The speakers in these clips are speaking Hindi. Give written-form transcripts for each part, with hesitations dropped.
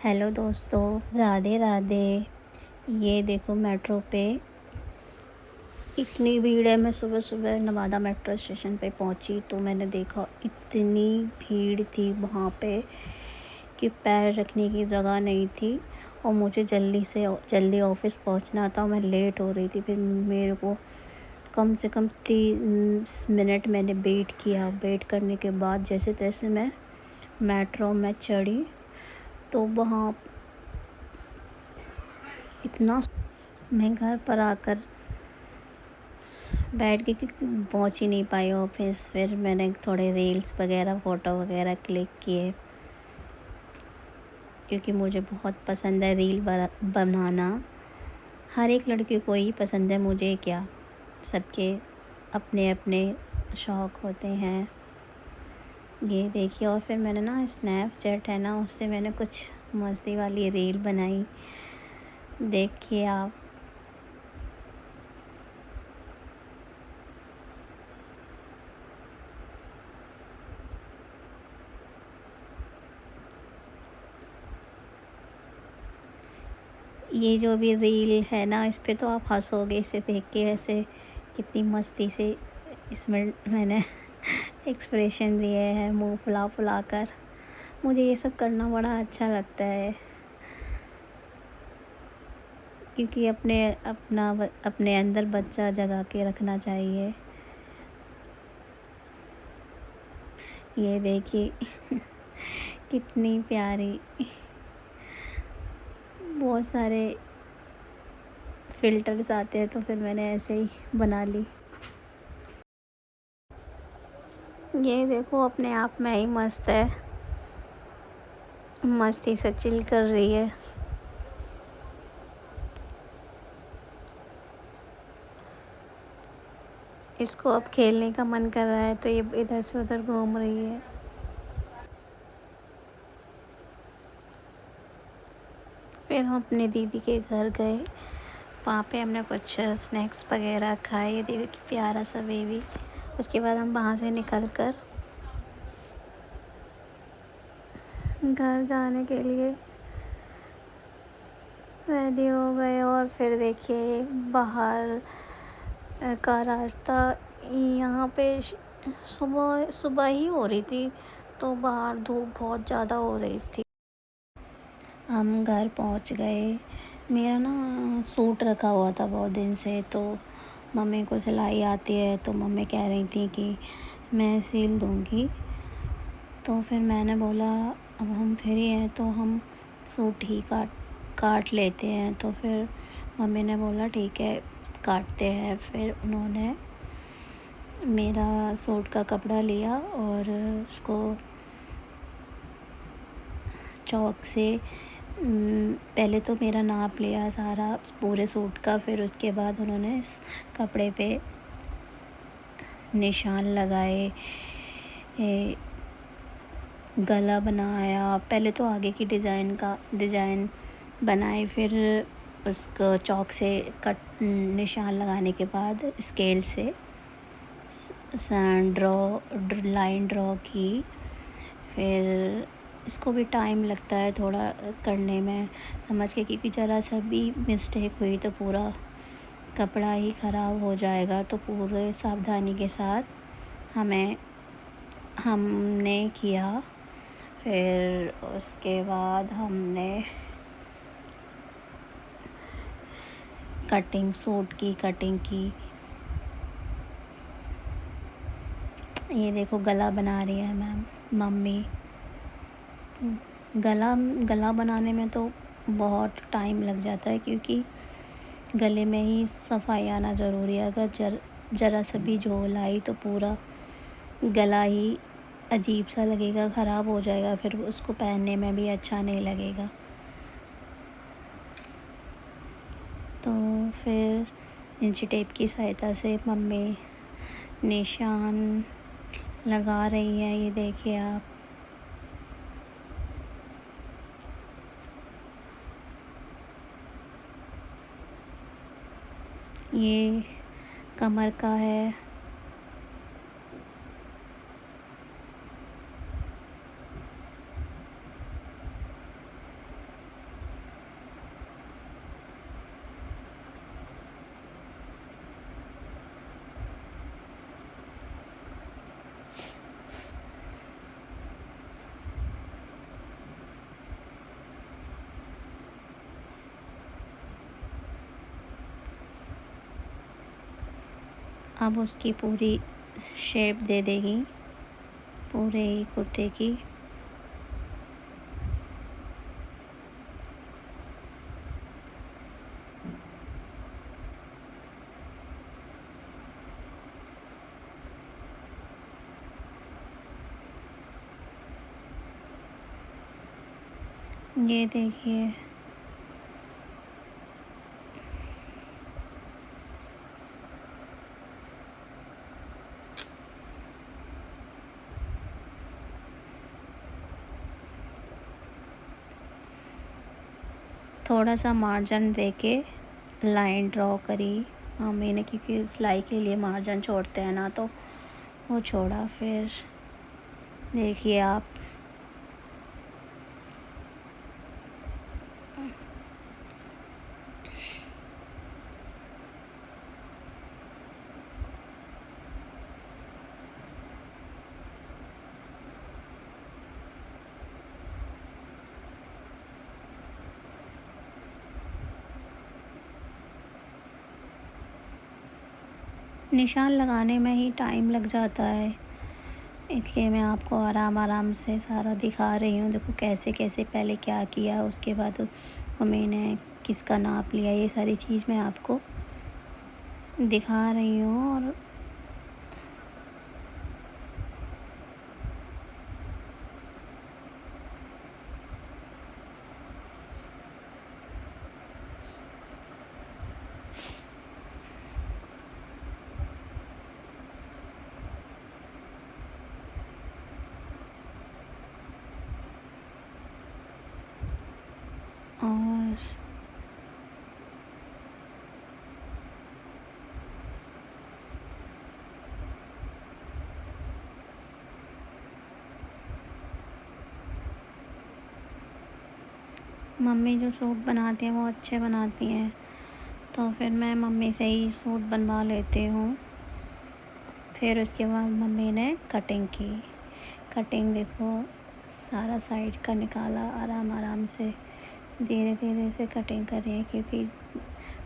हेलो दोस्तों, राधे राधे। ये देखो मेट्रो पे इतनी भीड़ है। मैं सुबह सुबह नवादा मेट्रो स्टेशन पे पहुंची तो मैंने देखा इतनी भीड़ थी वहाँ पे कि पैर रखने की जगह नहीं थी। और मुझे जल्दी ऑफिस पहुंचना था। मैं लेट हो रही थी। फिर मेरे को कम से कम 30 मिनट मैंने वेट किया। वेट करने के बाद जैसे तैसे मैं मेट्रो में चढ़ी तो वहाँ इतना मैं घर पर आकर बैठ के क्योंकि पहुंच ही नहीं पाई ऑफिस। फिर मैंने थोड़े रील्स वगैरह फ़ोटो वगैरह क्लिक किए क्योंकि मुझे बहुत पसंद है रील बनाना। हर एक लड़की को ही पसंद है, मुझे क्या, सबके अपने अपने शौक़ होते हैं। ये देखिए, और फिर मैंने ना स्नैपचैट है ना, उससे मैंने कुछ मस्ती वाली रील बनाई। देखिए आप। ये जो भी रील है ना, इस पे तो आप हंसोगे इसे देख के। वैसे कितनी मस्ती से इसमें मैंने एक्सप्रेशन दिए हैं मुंह फुला फुला कर। मुझे ये सब करना बड़ा अच्छा लगता है क्योंकि अपने अंदर बच्चा जगा के रखना चाहिए। ये देखिए कितनी प्यारी। बहुत सारे फ़िल्टर्स आते हैं तो फिर मैंने ऐसे ही बना ली। ये देखो अपने आप में ही मस्त है, मस्ती से चिल कर रही है। इसको अब खेलने का मन कर रहा है तो ये इधर से उधर घूम रही है। फिर हम अपने दीदी के घर गए। वहाँ पे हमने कुछ स्नैक्स वगैरह खाए। ये देखो कि प्यारा सा बेबी। उसके बाद हम वहाँ से निकल कर घर जाने के लिए रेडी हो गए। और फिर देखिए बाहर का रास्ता, यहाँ पे सुबह सुबह ही हो रही थी तो बाहर धूप बहुत ज़्यादा हो रही थी। हम घर पहुँच गए। मेरा ना सूट रखा हुआ था बहुत दिन से, तो मम्मी को सिलाई आती है तो मम्मी कह रही थी कि मैं सिल दूँगी। तो फिर मैंने बोला अब हम फ्री हैं तो हम सूट ही काट लेते हैं। तो फिर मम्मी ने बोला ठीक है काटते हैं। फिर उन्होंने मेरा सूट का कपड़ा लिया और उसको चौक से पहले तो मेरा नाप लिया सारा पूरे सूट का। फिर उसके बाद उन्होंने इस कपड़े पे निशान लगाए, गला बनाया। पहले तो आगे की डिज़ाइन बनाए। फिर उसको चौक से निशान लगाने के बाद स्केल से लाइन ड्रॉ की। फिर इसको भी टाइम लगता है थोड़ा करने में, समझ के, क्योंकि ज़रा सा भी मिस्टेक हुई तो पूरा कपड़ा ही ख़राब हो जाएगा। तो पूरे सावधानी के साथ हमने किया। फिर उसके बाद हमने सूट की कटिंग की। ये देखो गला बना रही है मम्मी। गला बनाने में तो बहुत टाइम लग जाता है क्योंकि गले में ही सफाई आना ज़रूरी है। अगर ज़रा सा भी झोल आई तो पूरा गला ही अजीब सा लगेगा, ख़राब हो जाएगा। फिर उसको पहनने में भी अच्छा नहीं लगेगा। तो फिर इंची टेप की सहायता से मम्मी निशान लगा रही है। ये देखिए आप। ये कमर का है। अब उसकी पूरी शेप दे देगी पूरे कुर्ते की। ये देखिए, थोड़ा सा मार्जिन देके लाइन ड्रॉ करी मम्मी ने, क्योंकि सिलाई के लिए मार्जिन छोड़ते हैं ना, तो वो छोड़ा। फिर देखिए आप, निशान लगाने में ही टाइम लग जाता है, इसलिए मैं आपको आराम आराम से सारा दिखा रही हूँ। देखो कैसे कैसे पहले क्या किया, उसके बाद मम्मी ने किसका नाप लिया, ये सारी चीज़ मैं आपको दिखा रही हूँ। और मम्मी जो सूट बनाती हैं वो अच्छे बनाती हैं, तो फिर मैं मम्मी से ही सूट बनवा लेती हूँ। फिर उसके बाद मम्मी ने कटिंग की। कटिंग देखो, सारा साइड का निकाला, आराम आराम से धीरे धीरे से कटिंग कर रही है, क्योंकि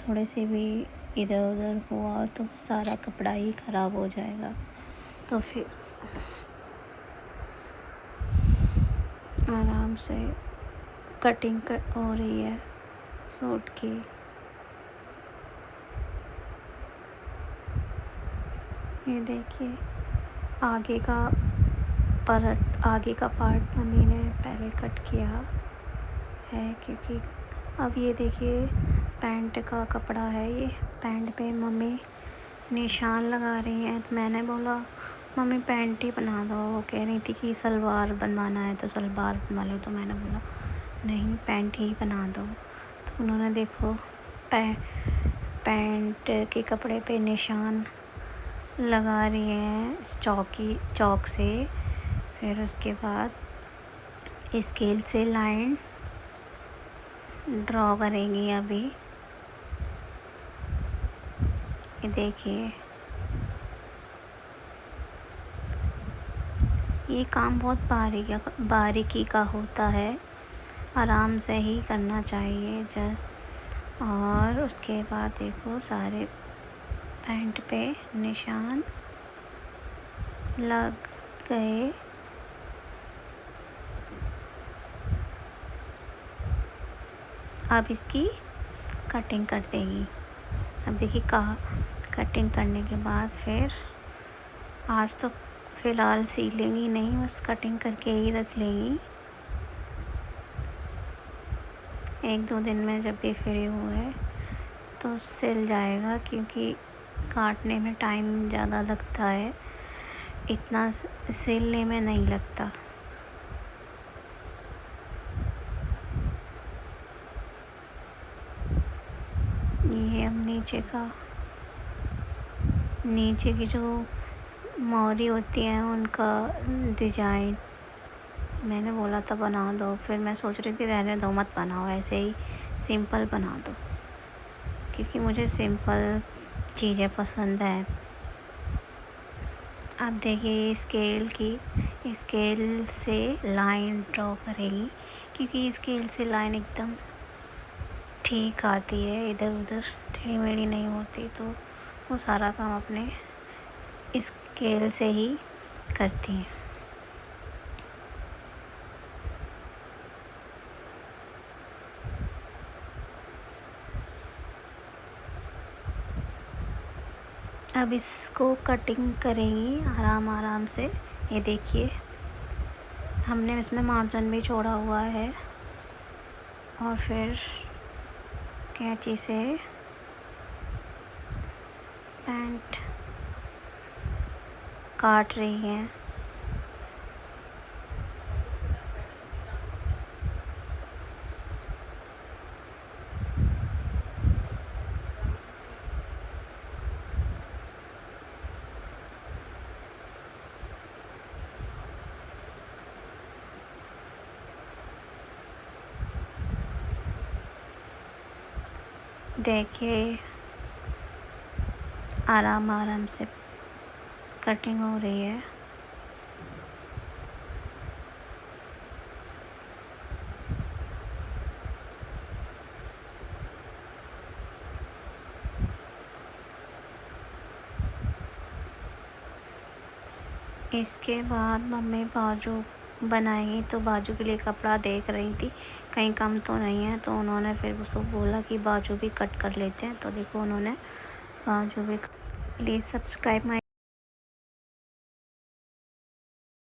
थोड़े से भी इधर उधर हुआ तो सारा कपड़ा ही ख़राब हो जाएगा। तो फिर आराम से कटिंग हो रही है सूट की। ये देखिए, आगे का पार्ट मम्मी ने पहले कट किया है, क्योंकि अब ये देखिए पैंट का कपड़ा है, ये पैंट पे मम्मी निशान लगा रही हैं। तो मैंने बोला मम्मी पैंट ही बना दो। वो कह रही थी कि सलवार बनवाना है तो सलवार बनवा लो, तो मैंने बोला नहीं पैंट ही बना दो। तो उन्होंने देखो पैंट के कपड़े पे निशान लगा रही हैं चौक से। फिर उसके बाद स्केल से लाइन ड्रॉ करेंगी अभी। ये देखिए, ये काम बहुत बारीकी का होता है, आराम से ही करना चाहिए। और उसके बाद देखो सारे पैंट पे निशान लग गए। अब इसकी कटिंग कर देगी। अब देखिए कटिंग करने के बाद फिर आज तो फ़िलहाल सीलेंगी नहीं, बस कटिंग करके ही रख लेंगी। 1-2 दिन में जब भी फ्री हुए तो सिल जाएगा, क्योंकि काटने में टाइम ज़्यादा लगता है, इतना सिलने में नहीं लगता। ये अब नीचे की जो मोरी होती है उनका डिज़ाइन मैंने बोला था बना दो, फिर मैं सोच रही थी रहने दो मत बनाओ, ऐसे ही सिंपल बना दो, क्योंकि मुझे सिंपल चीज़ें पसंद है। आप देखिए स्केल से लाइन ड्रॉ करेगी, क्योंकि स्केल से लाइन एकदम ठीक आती है, इधर उधर टेढ़ी मेढ़ी नहीं होती, तो वो सारा काम अपने स्केल से ही करती हैं। अब इसको कटिंग करेंगी आराम आराम से। ये देखिए, हमने इसमें मार्जिन भी छोड़ा हुआ है और फिर कैंची से पैंट काट रही हैं। देखिए, आराम आराम से कटिंग हो रही है। इसके बाद मम्मी बाजू बनाएंगी, तो बाजू के लिए कपड़ा देख रही थी कहीं कम तो नहीं है, तो उन्होंने फिर उसको बोला कि बाजू भी कट कर लेते हैं। तो देखो, उन्होंने बाजू भी। Please subscribe my